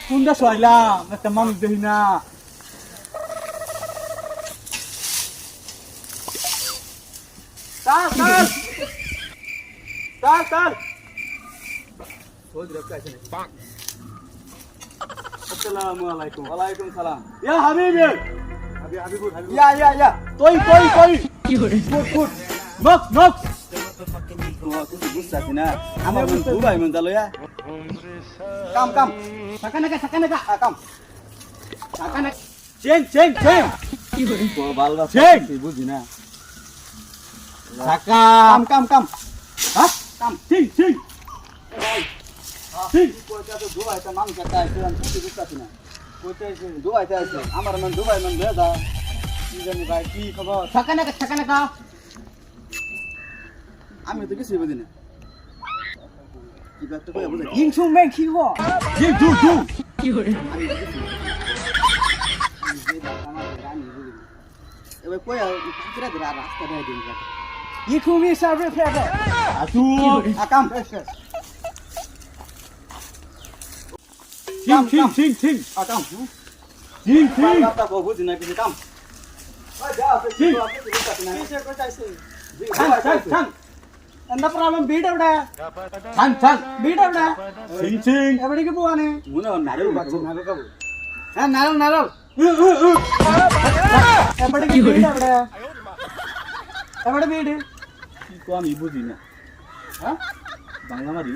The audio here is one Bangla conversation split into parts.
কোনটা শোয়াইলাম একটা মানুষ দেখি না তাল তাল তাল তাল আসসালামু আলাইকুম ওয়ালাইকুম সালাম ইয়া হাবিবি হাবিবুল ইয়া কই কি করে ফুট নক নক কিছু বুঝতাছি না আমার দুবাই মন দালো ইয়া কাম সাকানে কাম সাকানে চেং কি করে বালবা চেং বুঝি না সাকা কাম হ্যাঁ কাম চেং ঠিক কইতা তো দুবাই তা নাম কাটা আছে আমি কিছু বুঝতাছি না কইতে দুবাই তে আছে আমার মন দুবাই মন বেদা কি জানি ভাই কি খবর সাকানে কা আমি তো কিছু বুঝি না কি ব্যাপারটা কই বুঝা ইনসু মেন কি গো জি দু কি করে এবার কই কিরা ধরা রাস্তা দেয় দিন ই খুবই সার্ভে ফেবে আতু আকাম ঠিক আকাম ঠিক বাবা কো বুঝি না কিছু কাম ওই যাও ঠিক কিসে কইতাছিস থাম എന്താ problem ബീഡ് എവിടെ ബീഡ് എവിടെ എവിടേക്ക് പോവാണ് നരൽ എവിടേക്ക് ബീഡ് എവിടെ ബീഡ് আমি বুঝি না হ্যাঁ বাংলা মারি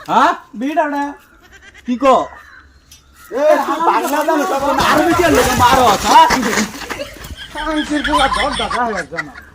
হ্যাঁ বীড এവിടെ কি কো এ বাংলা জানো সব আরবি কি লোক মারো হ্যাঁ আমি সিরপুরা ধর দেখা হয়ে যাচ্ছে না